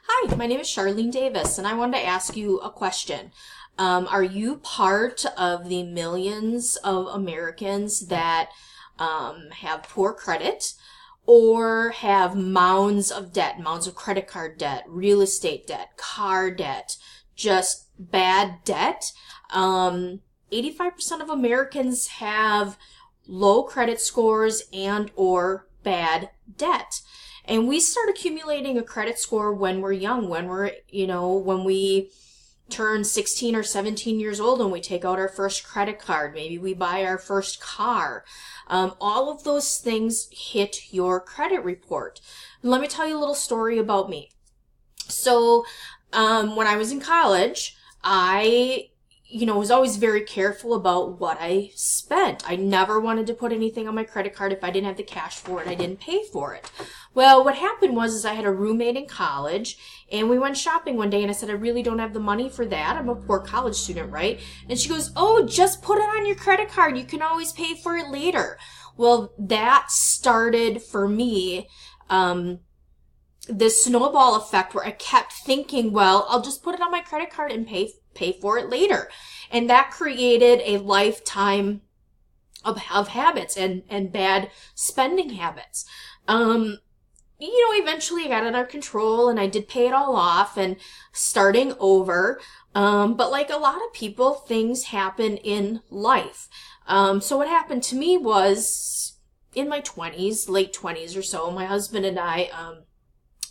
Hi, my name is Charlene Davis, and I wanted to ask you a question. Are you part of the millions of Americans that have poor credit or have mounds of debt, mounds of credit card debt, real estate debt, car debt, just bad debt? 85% of Americans have low credit scores and or bad debt. And we start accumulating a credit score when we're young, when we turn 16 or 17 years old and we take out our first credit card. Maybe we buy our first car. All of those things hit your credit report. Let me tell you a little story about me. So, when I was in college, I was always very careful about what I spent. I never wanted to put anything on my credit card. If I didn't have the cash for it, I didn't pay for it. Well, what happened was I had a roommate in college, and we went shopping one day, and I said, I really don't have the money for that. I'm a poor college student, right? And she goes, oh, just put it on your credit card. You can always pay for it later. Well, that started for me this snowball effect where I kept thinking, well, I'll just put it on my credit card and pay for it later. And that created a lifetime of habits and bad spending habits. Eventually I got it under control and I did pay it all off and starting over. But like a lot of people, things happen in life. So what happened to me was in my 20s, late 20s or so, my husband and I,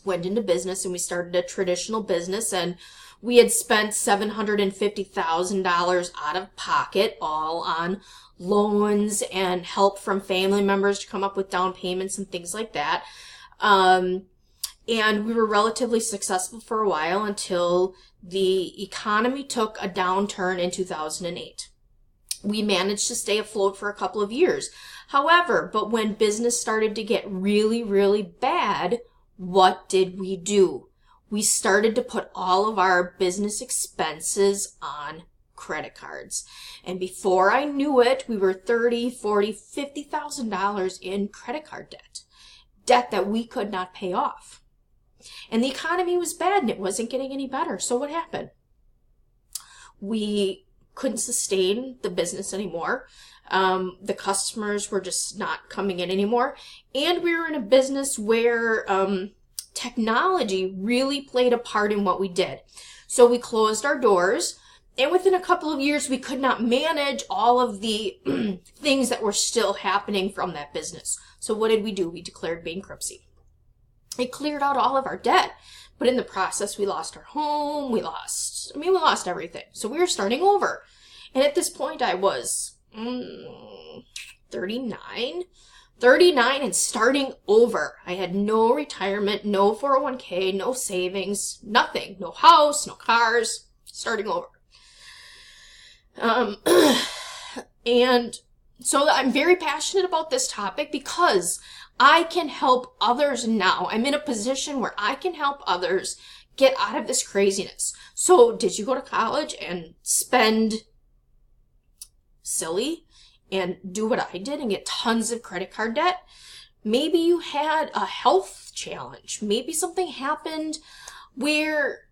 went into business and we started a traditional business, and we had spent $750,000 out of pocket, all on loans and help from family members to come up with down payments and things like that. And we were relatively successful for a while until the economy took a downturn in 2008. We managed to stay afloat for a couple of years. However, but when business started to get really, really bad, what did we do? We started to put all of our business expenses on credit cards. And before I knew it, we were $30,000, $40,000, $50,000 in credit card debt that we could not pay off. And the economy was bad and it wasn't getting any better. So what happened? We couldn't sustain the business anymore. The customers were just not coming in anymore. And we were in a business where technology really played a part in what we did. So we closed our doors, and within a couple of years, we could not manage all of the things that were still happening from that business. So what did we do? We declared bankruptcy. It cleared out all of our debt, but in the process, we lost our home, we lost everything. So we were starting over. And at this point, I was 39 and starting over. I had no retirement, no 401k, no savings, nothing, no house, no cars, starting over. And so I'm very passionate about this topic because I can help others now. I'm in a position where I can help others get out of this craziness. So did you go to college and spend silly and do what I did and get tons of credit card debt? Maybe you had a health challenge. Maybe something happened where,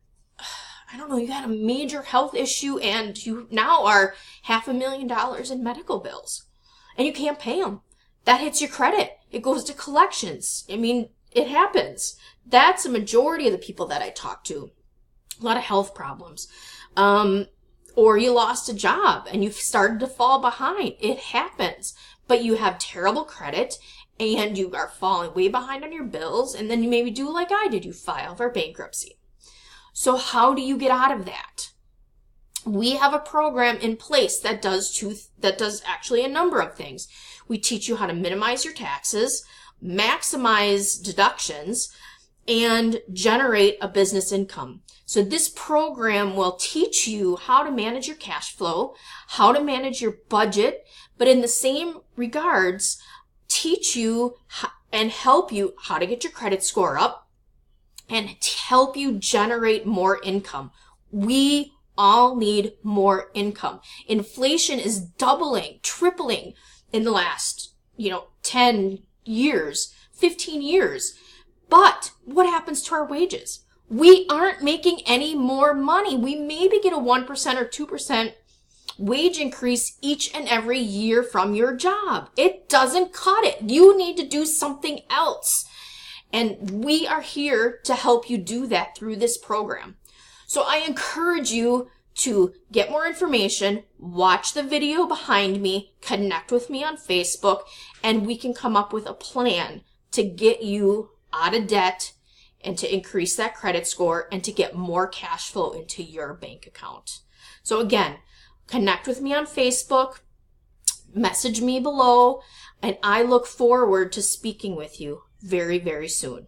I don't know, you had a major health issue and you now are $500,000 in medical bills and you can't pay them. That hits your credit. It goes to collections. I mean, it happens. That's a majority of the people that I talk to. A lot of health problems. Or you lost a job and you've started to fall behind. It happens. But you have terrible credit and you are falling way behind on your bills, and then you maybe do like I did. You file for bankruptcy. So how do you get out of that? We have a program in place that does actually a number of things. We teach you how to minimize your taxes, maximize deductions, and generate a business income. So this program will teach you how to manage your cash flow, how to manage your budget, but in the same regards, teach you and help you how to get your credit score up and help you generate more income. We all need more income. Inflation is doubling, tripling in the last, 10 years, 15 years. But what happens to our wages? we aren't making any more money. We maybe get a 1% or 2% wage increase each and every year from your job. It doesn't cut it. You need to do something else. And we are here to help you do that through this program. So I encourage you to get more information, watch the video behind me, connect with me on Facebook, and we can come up with a plan to get you out of debt and to increase that credit score and to get more cash flow into your bank account. So again, connect with me on Facebook, message me below, and I look forward to speaking with you very, very soon.